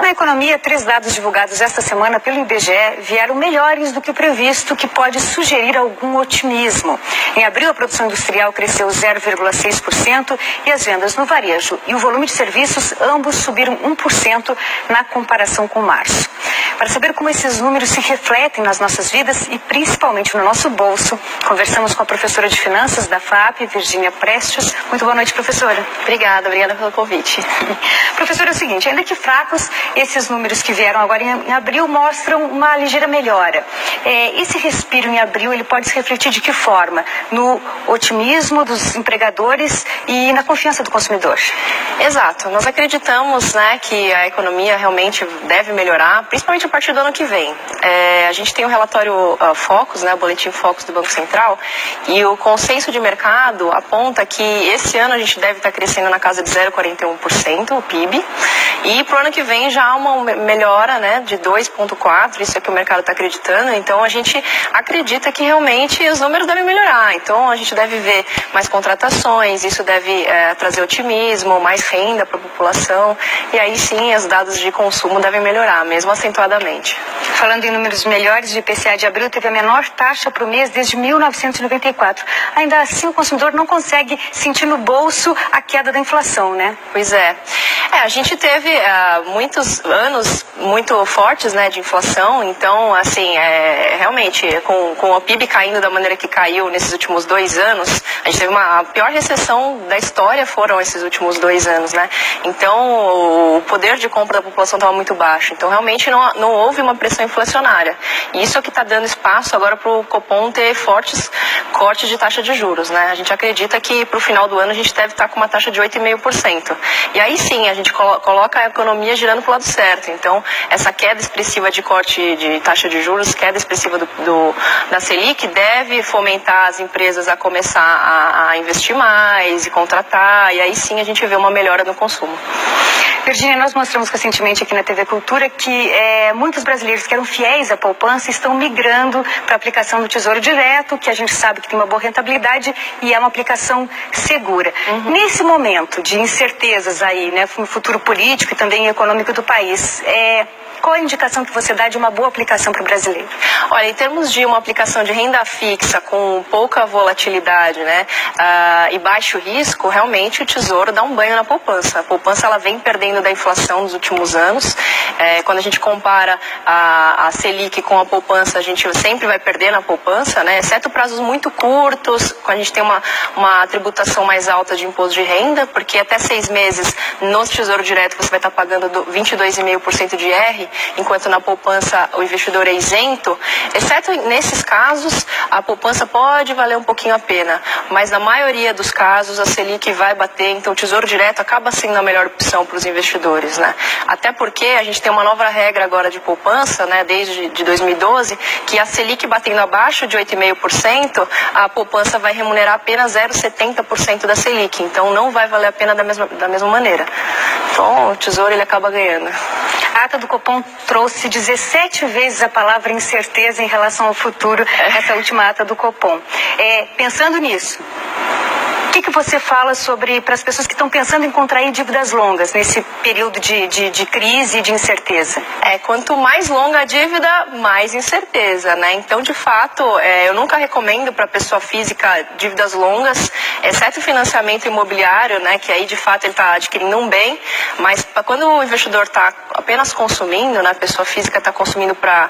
Na economia, 3 dados divulgados esta semana pelo IBGE vieram melhores do que o previsto, que pode sugerir algum otimismo. Em abril, a produção industrial cresceu 0,6% e as vendas no varejo e o volume de serviços, ambos subiram 1% na comparação com março. Para saber como esses números se refletem nas nossas vidas e principalmente no nosso bolso, conversamos com a professora de Finanças da FAP, Virgínia Prestes. Muito boa noite, professora. Obrigada pelo convite. Professora, é o seguinte, ainda que fracos, esses números que vieram agora em abril mostram uma ligeira melhora. Esse respiro em abril, ele pode se refletir de que forma? No otimismo dos empregadores e na confiança do consumidor? Exato. Nós acreditamos, que a economia realmente deve melhorar, principalmente a partir do ano que vem. A gente tem o relatório Focus, o boletim Focus do Banco Central, e o consenso de mercado aponta que esse ano a gente deve estar crescendo na casa de 0,41% o PIB, e para o ano que vem já há uma melhora de 2,4%, isso é que o mercado está acreditando. Então a gente acredita que realmente os números devem melhorar, então a gente deve ver mais contratações, isso deve trazer otimismo, mais renda para a população, e aí sim os dados de consumo devem melhorar, mesmo acentuadamente. Falando em números melhores, o IPCA de abril teve a menor taxa para o mês desde 1994. Ainda assim, o consumidor não consegue sentir no bolso a queda da inflação, né? Pois é. A gente teve muitos anos muito fortes, de inflação, então, assim, realmente, com o PIB caindo da maneira que caiu nesses últimos 2 anos, a gente teve a pior recessão da história foram esses últimos 2 anos, Então, o poder de compra da população estava muito baixo, então realmente não houve uma pressão inflacionária. E isso é o que está dando espaço agora para o Copom ter fortes cortes de taxa de juros, A gente acredita que para o final do ano a gente deve estar com uma taxa de 8,5%. E aí sim, a gente coloca a economia girando para o lado certo. Então, essa queda expressiva de corte de taxa de juros, queda expressiva da Selic, deve fomentar as empresas a começar a investir mais e contratar, e aí sim a gente vê uma melhora no consumo. Virgínia, nós mostramos recentemente aqui na TV Cultura que muitos brasileiros que eram fiéis à poupança estão migrando para a aplicação do Tesouro Direto, que a gente sabe que tem uma boa rentabilidade e é uma aplicação segura. Nesse momento de incertezas aí, no futuro político e também econômico do país, qual a indicação que você dá de uma boa aplicação para o brasileiro? Olha, em termos de uma aplicação de renda fixa com pouca volatilidade, e baixo risco, realmente o Tesouro dá um banho na poupança. A poupança ela vem perdendo da inflação nos últimos anos. Quando a gente compara a Selic com a poupança, a gente sempre vai perder na poupança, exceto prazos muito curtos, quando a gente tem uma tributação mais alta de imposto de renda, porque até 6 meses no Tesouro Direto você vai estar pagando 22,5% de IR, enquanto na poupança o investidor é isento. Exceto nesses casos, a poupança pode valer um pouquinho a pena, mas na maioria dos casos a Selic vai bater, então o Tesouro Direto acaba sendo a melhor opção para os investidores, Até porque a gente tem uma nova regra agora de poupança, desde de 2012, que a Selic batendo abaixo de 8,5%, a poupança vai remunerar apenas 0,70% da Selic, então não vai valer a pena da mesma maneira. Então o Tesouro ele acaba ganhando. A ata do Copom trouxe 17 vezes a palavra incerteza em relação ao futuro, essa última ata do Copom. Pensando nisso, o que você fala para as pessoas que estão pensando em contrair dívidas longas nesse período de crise e de incerteza? Quanto mais longa a dívida, mais incerteza, Então, de fato, eu nunca recomendo para a pessoa física dívidas longas, exceto o financiamento imobiliário, que aí, de fato, ele está adquirindo um bem, mas quando o investidor está apenas consumindo, a pessoa física está consumindo para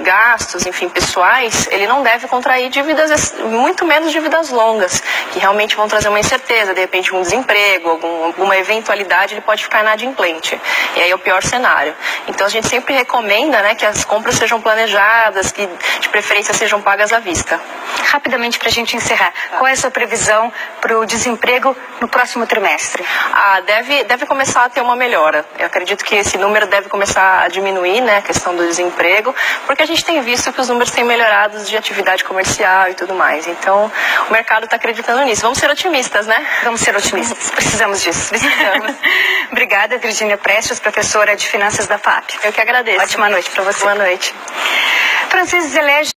gastos, pessoais, ele não deve contrair dívidas, muito menos dívidas longas, que realmente vão trazer uma incerteza, de repente um desemprego, alguma eventualidade, ele pode ficar inadimplente. E aí é o pior cenário. Então a gente sempre recomenda, que as compras sejam planejadas, que de preferência sejam pagas à vista. Rapidamente, para a gente encerrar, qual é a sua previsão para o desemprego no próximo trimestre? Deve começar a ter uma melhora. Eu acredito que esse número deve começar a diminuir, a questão do desemprego, porque a gente tem visto que os números têm melhorado de atividade comercial e tudo mais. Então, o mercado está acreditando nisso. Vamos ser otimistas, Vamos ser otimistas. Precisamos disso. Precisamos. Obrigada, Virgínia Prestes, professora de Finanças da FAP. Eu que agradeço. Ótima noite para você. Boa noite. Franceses elegem